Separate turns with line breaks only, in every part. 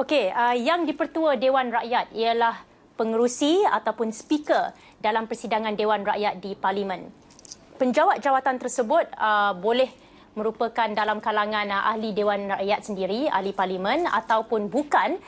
Okey, yang dipertua Dewan Rakyat ialah pengerusi ataupun speaker dalam persidangan Dewan Rakyat di Parlimen. Penjawat jawatan tersebut boleh merupakan dalam kalangan ahli Dewan Rakyat sendiri, ahli Parlimen ataupun bukan,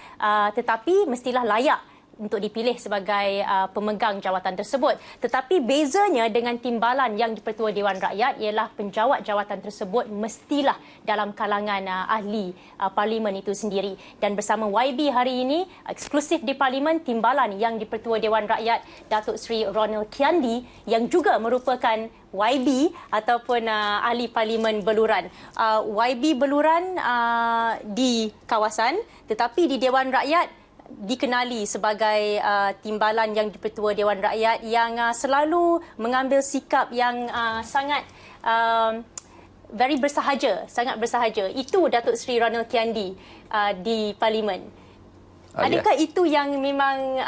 tetapi mestilah layak untuk dipilih sebagai pemegang jawatan tersebut. Tetapi bezanya dengan timbalan yang dipertua Dewan Rakyat ialah penjawat jawatan tersebut mestilah dalam kalangan ahli Parlimen itu sendiri. Dan bersama YB hari ini, eksklusif di Parlimen, timbalan yang dipertua Dewan Rakyat, Datuk Seri Ronald Kiandi, yang juga merupakan YB ataupun ahli Parlimen Beluran. YB Beluran di kawasan, tetapi di Dewan Rakyat dikenali sebagai timbalan yang dipertua Dewan Rakyat yang selalu mengambil sikap yang sangat very bersahaja, sangat bersahaja. Itu Datuk Seri Ronald Kiandi di Parlimen. Adakah itu yang memang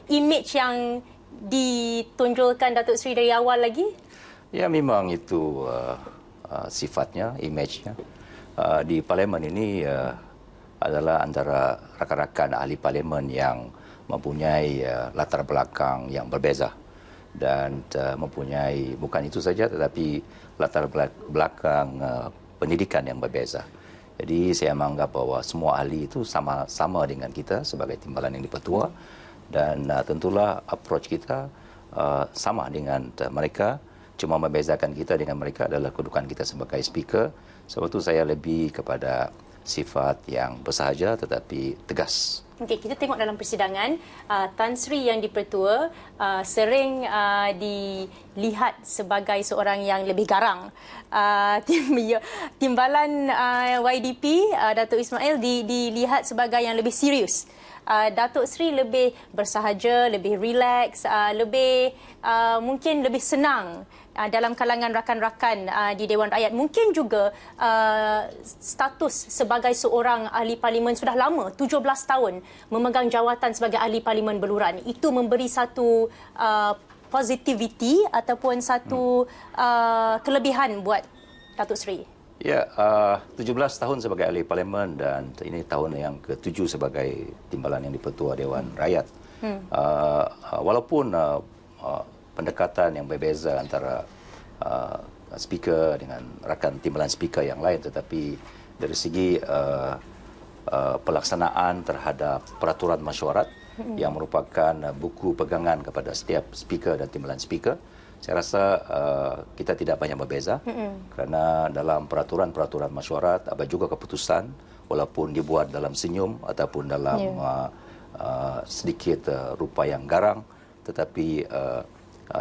image yang ditonjolkan Datuk Seri dari awal lagi?
Ya, memang itu sifatnya, image-nya. Di Parlimen ini adalah antara rakan-rakan ahli parlimen yang mempunyai latar belakang yang berbeza dan mempunyai bukan itu saja tetapi latar belakang pendidikan yang berbeza. Jadi saya menganggap bahwa semua ahli itu sama dengan kita sebagai timbalan yang dipertua dan tentulah approach kita sama dengan mereka. Cuma membezakan kita dengan mereka adalah kedudukan kita sebagai speaker. Sebab itu saya lebih kepada sifat yang bersahaja tetapi tegas.
Okey, kita tengok dalam persidangan, Tan Sri yang dipertua sering dilihat sebagai seorang yang lebih garang. Timbalan YDP, Datuk Ismail, dilihat sebagai yang lebih serius. Datuk Sri lebih bersahaja, lebih relax, mungkin lebih senang dalam kalangan rakan-rakan di Dewan Rakyat. Mungkin juga status sebagai seorang ahli parlimen sudah lama, 17 tahun memegang jawatan sebagai ahli parlimen Beluran. Itu memberi satu positivity ataupun satu kelebihan buat Datuk Sri.
Ya, 17 tahun sebagai ahli parlimen dan ini tahun yang ke-7 sebagai timbalan yang dipertua Dewan Rakyat. Walaupun pendekatan yang berbeza antara speaker dengan rakan timbalan speaker yang lain, tetapi dari segi pelaksanaan terhadap peraturan mesyuarat yang merupakan buku pegangan kepada setiap speaker dan timbalan speaker, saya rasa kita tidak banyak berbeza kerana dalam peraturan-peraturan mesyuarat ada juga keputusan walaupun dibuat dalam senyum ataupun dalam sedikit rupa yang garang, tetapi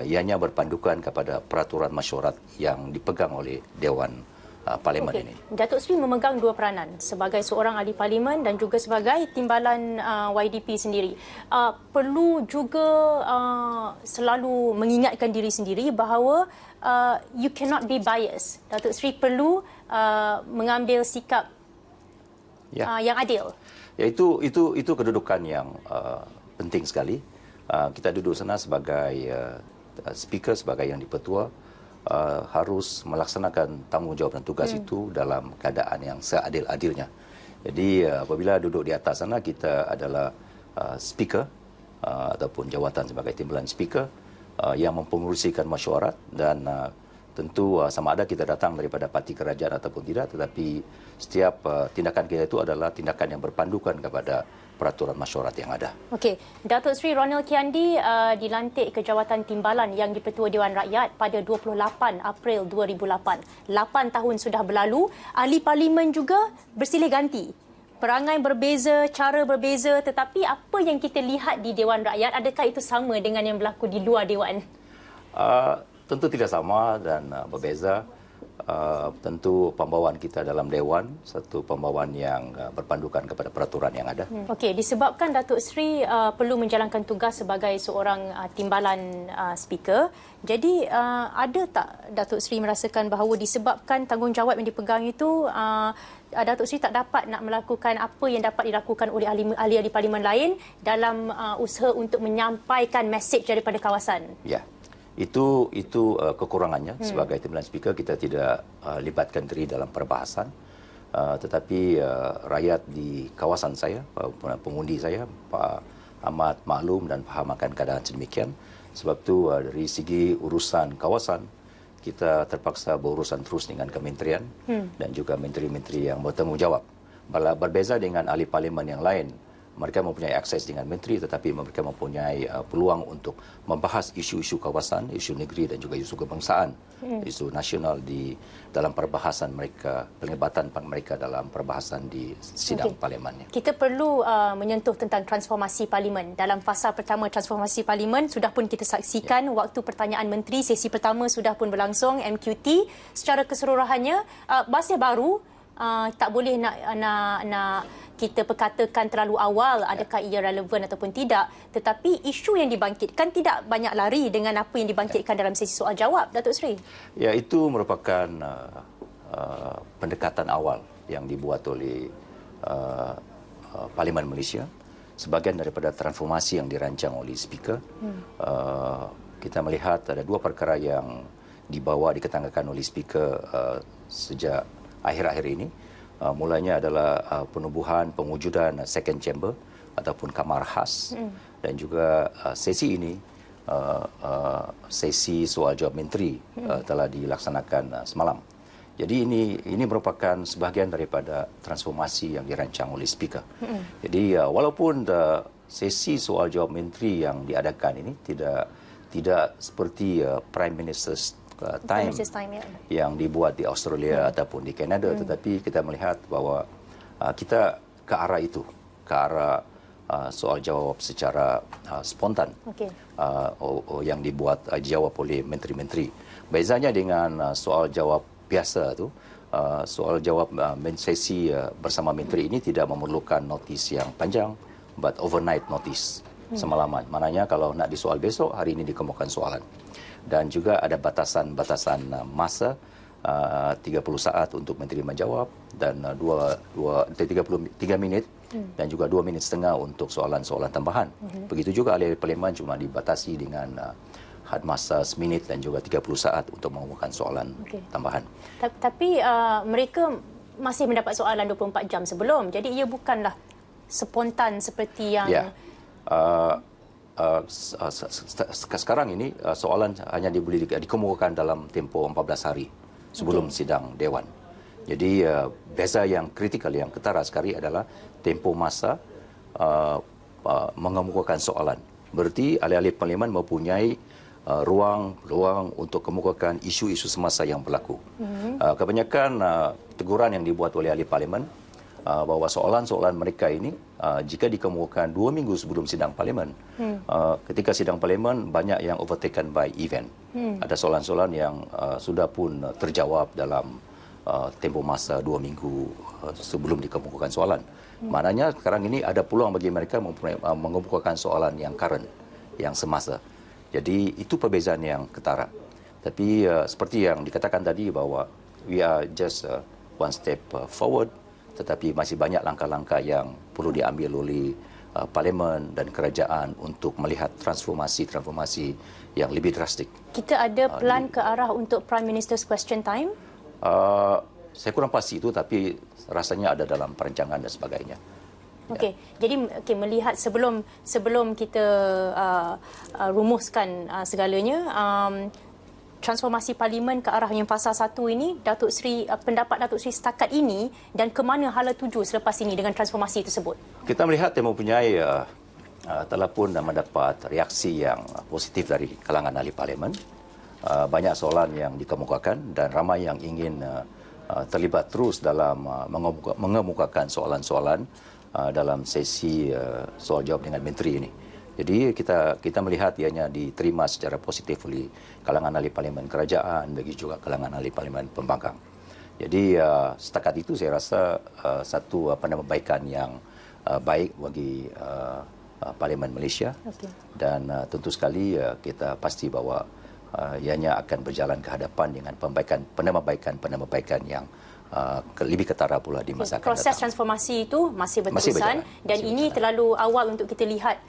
ianya berpandukan kepada peraturan mesyuarat yang dipegang oleh Dewan Parlimen ini.
Datuk Seri memegang dua peranan sebagai seorang ahli parlimen dan juga sebagai timbalan YDP sendiri. Perlu juga selalu mengingatkan diri sendiri bahawa you cannot be biased. Datuk Seri perlu mengambil sikap yang adil.
Ya, itu kedudukan yang penting sekali. Kita duduk sana sebagai speaker, sebagai yang dipertua, harus melaksanakan tanggungjawab dan tugas itu dalam keadaan yang seadil-adilnya. Jadi apabila duduk di atas sana kita adalah speaker ataupun jawatan sebagai timbalan speaker yang mempengerusikan mesyuarat dan tentu sama ada kita datang daripada parti kerajaan ataupun tidak, tetapi setiap tindakan kita itu adalah tindakan yang berpandukan kepada peraturan mesyuarat yang ada.
Okey, Datuk Seri Ronald Kiandi dilantik ke jawatan timbalan yang dipertua Dewan Rakyat pada 28 April 2008. 8 tahun sudah berlalu, ahli parlimen juga bersilih ganti. Perangai berbeza, cara berbeza, tetapi apa yang kita lihat di Dewan Rakyat, adakah itu sama dengan yang berlaku di luar Dewan?
Tentu tidak sama dan berbeza. Tentu pembawaan kita dalam Dewan, satu pembawaan yang berpandukan kepada peraturan yang ada.
Okey, disebabkan Datuk Seri perlu menjalankan tugas sebagai seorang timbalan speaker, jadi ada tak Datuk Seri merasakan bahawa disebabkan tanggungjawab yang dipegang itu, Datuk Seri tak dapat nak melakukan apa yang dapat dilakukan oleh ahli-ahli parlimen lain dalam usaha untuk menyampaikan mesej daripada kawasan?
Ya. Itu kekurangannya sebagai timbalan speaker, kita tidak libatkan diri dalam perbahasan tetapi rakyat di kawasan saya, pengundi saya, Pak amat maklum dan faham akan keadaan sedemikian. Sebab itu dari segi urusan kawasan, kita terpaksa berurusan terus dengan kementerian dan juga menteri-menteri yang bertanggungjawab. Berbeza dengan ahli parlimen yang lain, mereka mempunyai akses dengan menteri tetapi mereka mempunyai peluang untuk membahas isu-isu kawasan, isu negeri dan juga isu kebangsaan, isu nasional di dalam perbahasan mereka, penglibatan mereka dalam perbahasan di sidang parlimennya.
Kita perlu menyentuh tentang transformasi parlimen. Dalam fasa pertama transformasi parlimen sudah pun kita saksikan waktu pertanyaan menteri, sesi pertama sudah pun berlangsung MQT. Secara keseluruhannya bahasa baru, tak boleh nak kita perkatakan terlalu awal adakah ia relevan ataupun tidak, tetapi isu yang dibangkitkan tidak banyak lari dengan apa yang dibangkitkan dalam sesi soal jawab, Datuk Seri.
Ya, itu merupakan pendekatan awal yang dibuat oleh Parlimen Malaysia, sebahagian daripada transformasi yang dirancang oleh Speaker. Kita melihat ada dua perkara yang diketengahkan oleh Speaker sejak akhir-akhir ini. Mulanya adalah penubuhan, pengujudan second chamber ataupun kamar khas, dan juga sesi ini, sesi soal jawab menteri telah dilaksanakan semalam. Jadi ini merupakan sebahagian daripada transformasi yang dirancang oleh Speaker. Jadi walaupun sesi soal jawab menteri yang diadakan ini tidak seperti Prime Minister's time yang dibuat di Australia ataupun di Kanada, tetapi kita melihat bahawa kita ke arah itu, ke arah soal jawab secara spontan yang dijawab oleh menteri-menteri. Bezanya dengan soal jawab biasa tu, soal jawab sesi bersama menteri ini tidak memerlukan notis yang panjang, but overnight notice, semalaman. Maknanya kalau nak disoal besok, hari ini dikemukakan soalan. Dan juga ada batasan masa 30 saat untuk menteri menjawab dan 33 minit dan juga 2 minit setengah untuk soalan-soalan tambahan. Begitu juga ahli parlimen cuma dibatasi dengan had masa seminit dan juga 30 saat untuk mengumumkan soalan tambahan.
Tapi mereka masih mendapat soalan 24 jam sebelum. Jadi ia bukanlah spontan seperti yang
sekarang ini soalan hanya boleh dikemukakan dalam tempoh 14 hari sebelum sidang Dewan. Jadi beza yang kritikal, yang ketara sekali adalah tempoh masa mengemukakan soalan. Berarti ahli-ahli parlimen mempunyai ruang untuk kemukakan isu-isu semasa yang berlaku. Kebanyakan teguran yang dibuat oleh ahli parlimen bahawa soalan-soalan mereka ini jika dikemukakan 2 minggu sebelum sidang parlimen, ketika sidang parlimen banyak yang overtaken by event. Ada soalan-soalan yang sudah pun terjawab dalam tempoh masa 2 minggu sebelum dikemukakan soalan. Maknanya sekarang ini ada peluang bagi mereka mengemukakan soalan yang current, yang semasa. Jadi itu perbezaan yang ketara. Tapi seperti yang dikatakan tadi bahawa we are just one step forward, tetapi masih banyak langkah-langkah yang perlu diambil oleh parlimen dan kerajaan untuk melihat transformasi yang lebih drastik.
Kita ada plan ke arah untuk Prime Minister's Question Time?
Saya kurang pasti itu, tapi rasanya ada dalam perancangan dan sebagainya.
Okey, jadi melihat sebelum kita rumuskan segalanya, transformasi parlimen ke arah yang fasa 1 ini, Datuk Seri, pendapat Datuk Seri setakat ini dan ke mana hala tuju selepas ini dengan transformasi tersebut?
Kita melihat yang mempunyai telah pun mendapat reaksi yang positif dari kalangan ahli parlimen. Banyak soalan yang dikemukakan dan ramai yang ingin terlibat terus dalam mengemukakan soalan-soalan dalam sesi soal jawab dengan menteri ini. Jadi kita melihat ianya diterima secara positif oleh kalangan ahli parlimen kerajaan, bagi juga kalangan ahli parlimen pembangkang. Jadi setakat itu saya rasa satu penambahbaikan yang baik bagi Parlimen Malaysia. Dan tentu sekali kita pasti bahawa ianya akan berjalan ke hadapan dengan penambahbaikan yang lebih ketara pula di masa akan datang.
Proses transformasi itu masih berterusan dan ini terlalu awal untuk kita lihat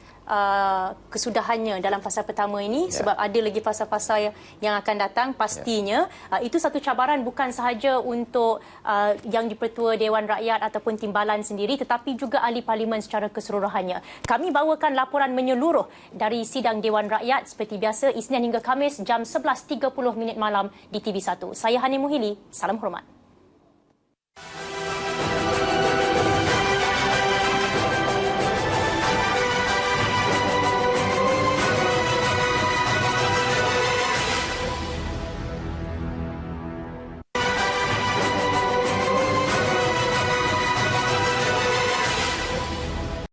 kesudahannya dalam fasa pertama ini sebab ada lagi fasa-fasa yang akan datang pastinya. Itu satu cabaran bukan sahaja untuk yang di-Pertua Dewan Rakyat ataupun timbalan sendiri tetapi juga ahli parlimen secara keseluruhannya. Kami bawakan laporan menyeluruh dari sidang Dewan Rakyat seperti biasa Isnin hingga Khamis jam 11.30 malam di TV1. Saya Hani Muhili, salam hormat.